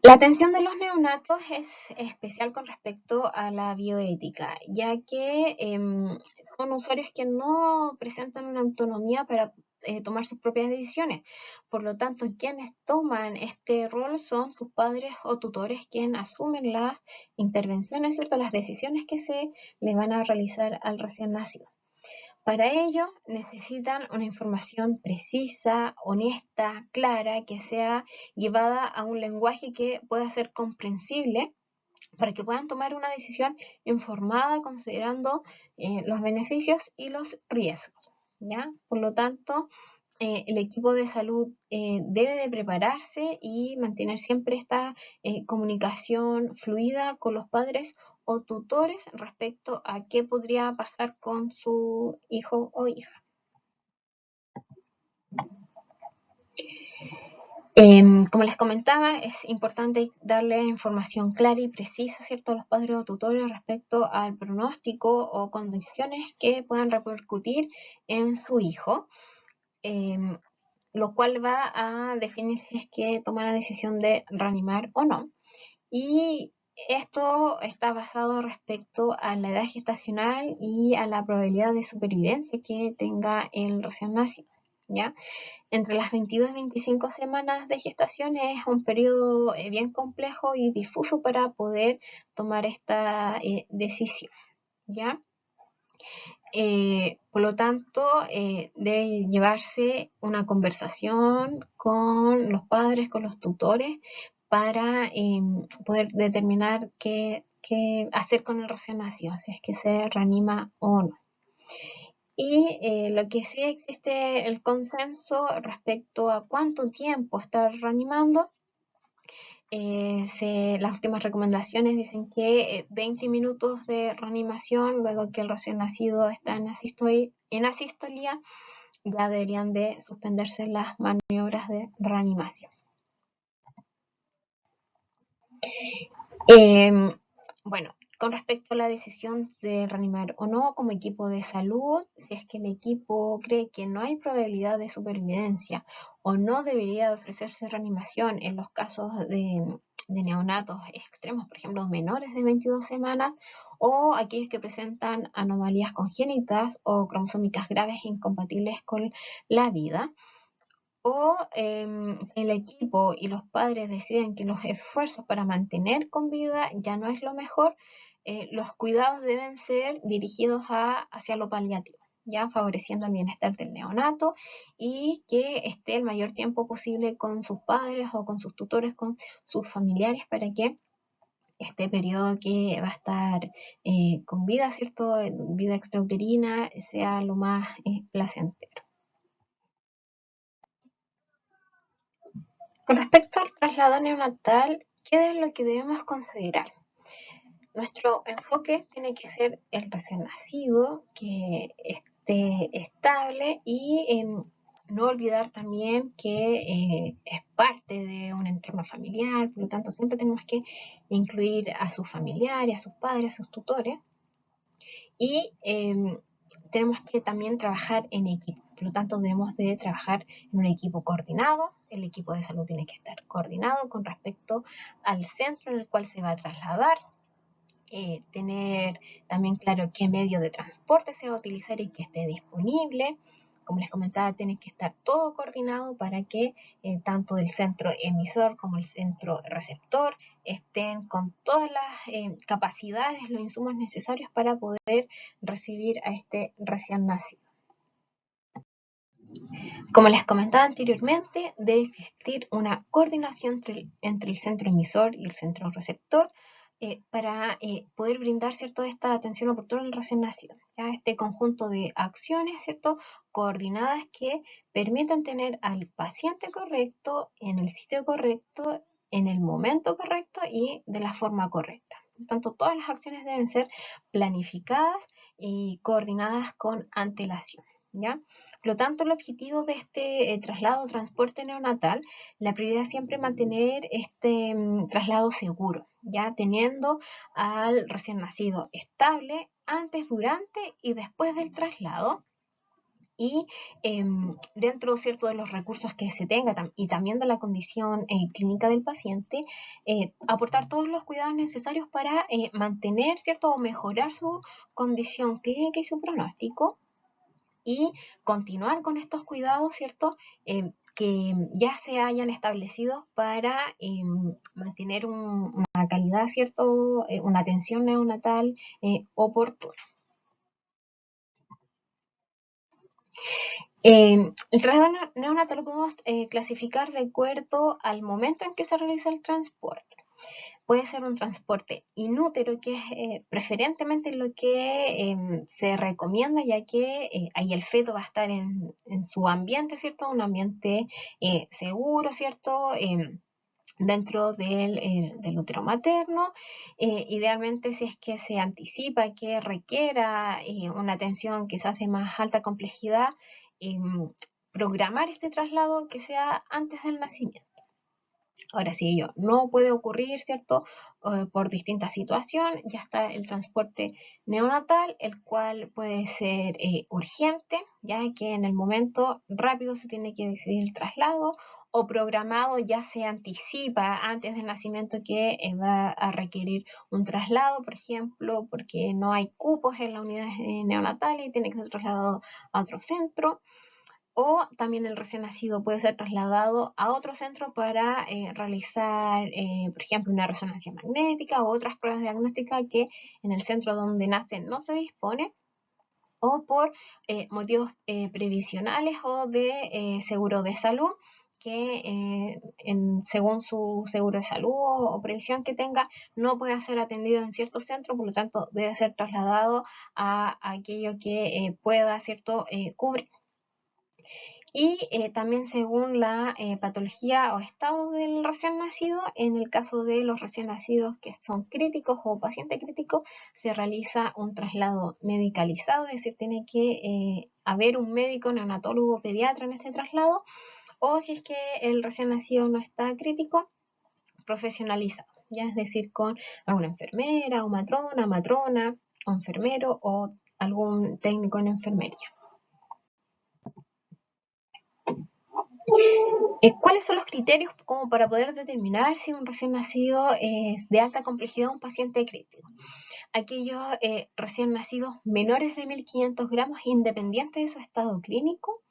La atención de los neonatos es especial con respecto a la bioética, ya que son usuarios que no presentan una autonomía para tomar sus propias decisiones. Por lo tanto, quienes toman este rol son sus padres o tutores quienes asumen las intervenciones, ¿cierto? Las decisiones que se le van a realizar al recién nacido. Para ello necesitan una información precisa, honesta, clara, que sea llevada a un lenguaje que pueda ser comprensible para que puedan tomar una decisión informada considerando los beneficios y los riesgos. ¿Ya? Por lo tanto, el equipo de salud debe de prepararse y mantener siempre esta comunicación fluida con los padres o tutores respecto a qué podría pasar con su hijo o hija. Como les comentaba, es importante darle información clara y precisa, ¿cierto?, a los padres o tutores respecto al pronóstico o condiciones que puedan repercutir en su hijo. Lo cual va a definir si es que toma la decisión de reanimar o no. Y esto está basado respecto a la edad gestacional y a la probabilidad de supervivencia que tenga el recién nacido, ¿ya? Entre las 22 y 25 semanas de gestación es un periodo bien complejo y difuso para poder tomar esta decisión, ¿ya? Por lo tanto, debe llevarse una conversación con los padres, con los tutores, para poder determinar qué hacer con el recién nacido, si es que se reanima o no. Y lo que sí existe el consenso respecto a cuánto tiempo estar reanimando. Las últimas recomendaciones dicen que 20 minutos de reanimación luego que el recién nacido está en asistolía, ya deberían de suspenderse las maniobras de reanimación. Bueno, con respecto a la decisión de reanimar o no como equipo de salud, si es que el equipo cree que no hay probabilidad de supervivencia o no debería ofrecerse reanimación en los casos de neonatos extremos, por ejemplo, menores de 22 semanas, o aquellos que presentan anomalías congénitas o cromosómicas graves e incompatibles con la vida, o si el equipo y los padres deciden que los esfuerzos para mantener con vida ya no es lo mejor, los cuidados deben ser dirigidos hacia lo paliativo, ya favoreciendo el bienestar del neonato y que esté el mayor tiempo posible con sus padres o con sus tutores, con sus familiares, para que este periodo que va a estar con vida, ¿cierto? Vida extrauterina, sea lo más placentero. Con respecto al traslado neonatal, ¿qué es lo que debemos considerar? Nuestro enfoque tiene que ser el recién nacido, que esté estable y no olvidar también que es parte de un entorno familiar, por lo tanto siempre tenemos que incluir a sus familiares, a sus padres, a sus tutores, y tenemos que también trabajar en equipo. Por lo tanto, debemos de trabajar en un equipo coordinado. El equipo de salud tiene que estar coordinado con respecto al centro en el cual se va a trasladar. Tener también claro qué medio de transporte se va a utilizar y que esté disponible. Como les comentaba, tiene que estar todo coordinado para que tanto el centro emisor como el centro receptor estén con todas las capacidades, los insumos necesarios para poder recibir a este recién nacido. Como les comentaba anteriormente, debe existir una coordinación entre el centro emisor y el centro receptor para poder brindar, ¿cierto?, esta atención oportuna al recién nacido. ¿Ya? Este conjunto de acciones, ¿cierto?, coordinadas que permitan tener al paciente correcto en el sitio correcto, en el momento correcto y de la forma correcta. Por lo tanto, todas las acciones deben ser planificadas y coordinadas con antelación, ¿ya? Por lo tanto, el objetivo de este traslado o transporte neonatal, la prioridad es siempre mantener este traslado seguro, ya teniendo al recién nacido estable antes, durante y después del traslado, y dentro, ¿cierto?, de los recursos que se tenga y también de la condición clínica del paciente, aportar todos los cuidados necesarios para mantener, ¿cierto?, o mejorar su condición clínica y su pronóstico, y continuar con estos cuidados, ¿cierto?, que ya se hayan establecido para mantener una calidad, ¿cierto?, una atención neonatal oportuna. El traslado neonatal lo podemos clasificar de acuerdo al momento en que se realiza el transporte. Puede ser un transporte inútero, que es preferentemente lo que se recomienda, ya que ahí el feto va a estar en su ambiente, ¿cierto? Un ambiente seguro, ¿cierto? Dentro del útero materno. Idealmente, si es que se anticipa que requiera una atención quizás de más alta complejidad, programar este traslado que sea antes del nacimiento. Ahora, si ello no puede ocurrir, ¿cierto?, por distintas situaciones, ya está el transporte neonatal, el cual puede ser urgente, ya que en el momento rápido se tiene que decidir el traslado, o programado, ya se anticipa antes del nacimiento que va a requerir un traslado, por ejemplo, porque no hay cupos en la unidad neonatal y tiene que ser trasladado a otro centro. O también el recién nacido puede ser trasladado a otro centro para realizar, por ejemplo, una resonancia magnética u otras pruebas diagnósticas que en el centro donde nace no se dispone, o por motivos previsionales o de seguro de salud, que según su seguro de salud o previsión que tenga, no puede ser atendido en cierto centro, por lo tanto debe ser trasladado a aquello que pueda, ¿cierto?, cubrir. Y también según la patología o estado del recién nacido, en el caso de los recién nacidos que son críticos o paciente crítico, se realiza un traslado medicalizado, es decir, tiene que haber un médico neonatólogo pediatra en este traslado, o si es que el recién nacido no está crítico, profesionalizado, ya es decir, con alguna enfermera o matrona o enfermero o algún técnico en enfermería. ¿Cuáles son los criterios como para poder determinar si un recién nacido es de alta complejidad o un paciente crítico? Aquellos recién nacidos menores de 1.500 gramos, independientes de su estado clínico;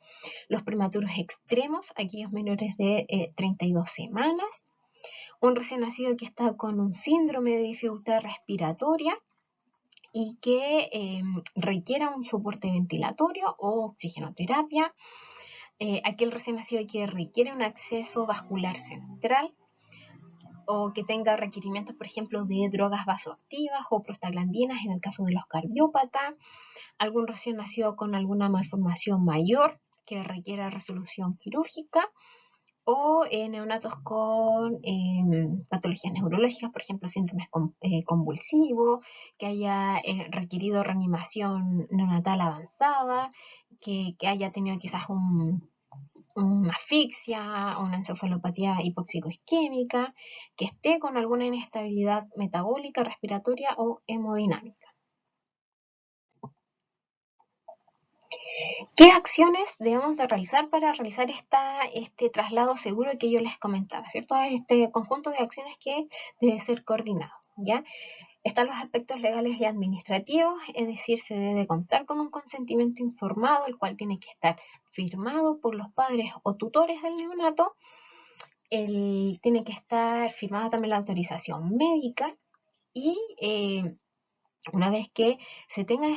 los prematuros extremos, aquellos menores de 32 semanas; un recién nacido que está con un síndrome de dificultad respiratoria y que requiera un soporte ventilatorio o oxigenoterapia; aquel recién nacido que requiere un acceso vascular central, o que tenga requerimientos, por ejemplo, de drogas vasoactivas o prostaglandinas en el caso de los cardiópatas; algún recién nacido con alguna malformación mayor que requiera resolución quirúrgica; o neonatos con patologías neurológicas, por ejemplo, síndromes convulsivos, que haya requerido reanimación neonatal avanzada, que haya tenido quizás una asfixia, una encefalopatía hipoxicoisquémica, que esté con alguna inestabilidad metabólica, respiratoria o hemodinámica. ¿Qué acciones debemos de realizar para realizar este traslado seguro que yo les comentaba, ¿cierto? Este conjunto de acciones que debe ser coordinado, ¿ya? Están los aspectos legales y administrativos, es decir, se debe contar con un consentimiento informado, el cual tiene que estar firmado por los padres o tutores del neonato. Tiene que estar firmada también la autorización médica, y una vez que se tengan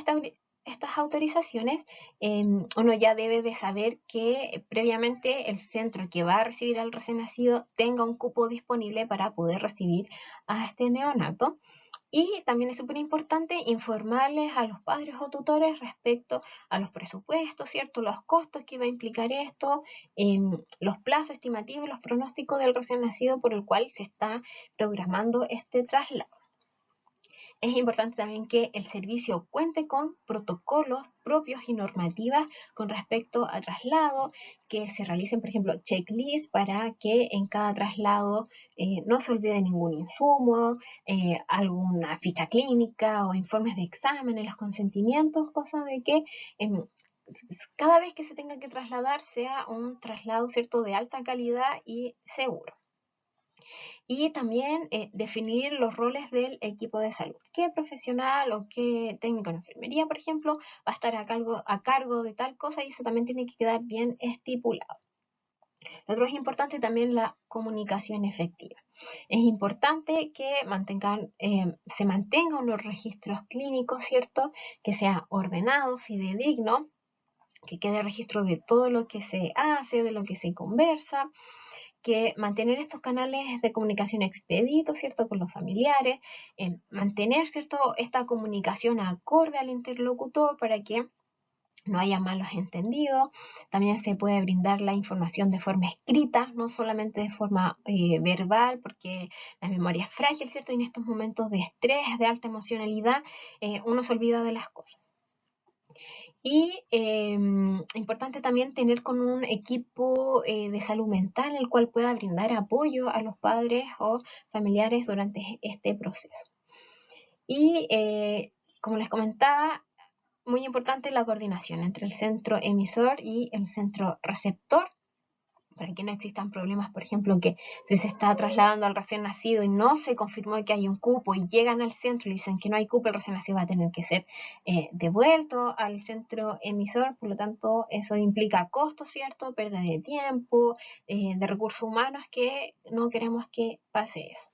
estas autorizaciones, uno ya debe de saber que previamente el centro que va a recibir al recién nacido tenga un cupo disponible para poder recibir a este neonato. Y también es súper importante informarles a los padres o tutores respecto a los presupuestos, ¿cierto?, los costos que va a implicar esto, los plazos estimativos, los pronósticos del recién nacido por el cual se está programando este traslado. Es importante también que el servicio cuente con protocolos propios y normativas con respecto a traslado, que se realicen, por ejemplo, checklists para que en cada traslado no se olvide ningún insumo, alguna ficha clínica o informes de exámenes, los consentimientos, cosa de que cada vez que se tenga que trasladar sea un traslado, ¿cierto?, de alta calidad y seguro. Y también definir los roles del equipo de salud. ¿Qué profesional o qué técnico de enfermería, por ejemplo, va a estar a cargo de tal cosa? Y eso también tiene que quedar bien estipulado. Lo otro es importante también la comunicación efectiva. Es importante que se mantengan los registros clínicos, ¿cierto? Que sea ordenado, fidedigno, que quede registro de todo lo que se hace, de lo que se conversa, que mantener estos canales de comunicación expeditos, ¿cierto?, con los familiares, mantener, ¿cierto?, esta comunicación acorde al interlocutor para que no haya malos entendidos. También se puede brindar la información de forma escrita, no solamente de forma verbal, porque la memoria es frágil, ¿cierto? Y en estos momentos de estrés, de alta emocionalidad, uno se olvida de las cosas. Y importante también tener con un equipo de salud mental el cual pueda brindar apoyo a los padres o familiares durante este proceso. Y como les comentaba, muy importante la coordinación entre el centro emisor y el centro receptor, para que no existan problemas, por ejemplo, que si se está trasladando al recién nacido y no se confirmó que hay un cupo y llegan al centro y dicen que no hay cupo, el recién nacido va a tener que ser devuelto al centro emisor. Por lo tanto, eso implica costos, ¿cierto?, pérdida de tiempo, de recursos humanos, que no queremos que pase eso.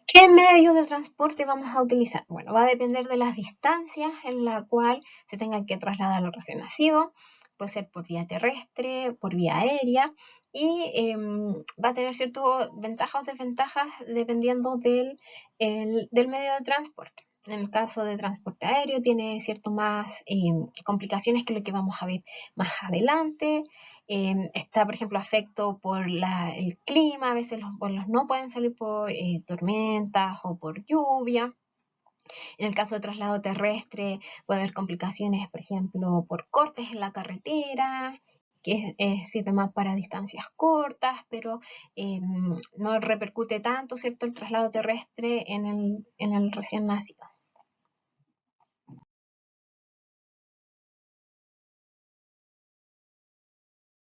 ¿Qué medio de transporte vamos a utilizar? Bueno, va a depender de las distancias en la cual se tenga que trasladar al recién nacido. Puede ser por vía terrestre, por vía aérea, y va a tener ciertas ventajas o desventajas dependiendo del medio de transporte. En el caso de transporte aéreo tiene cierto más complicaciones que lo que vamos a ver más adelante. Está, por ejemplo, afecto por el clima, a veces los vuelos no pueden salir por tormentas o por lluvia. En el caso de traslado terrestre puede haber complicaciones, por ejemplo, por cortes en la carretera, que sirve más para distancias cortas, pero no repercute tanto, ¿cierto?, el traslado terrestre en el recién nacido.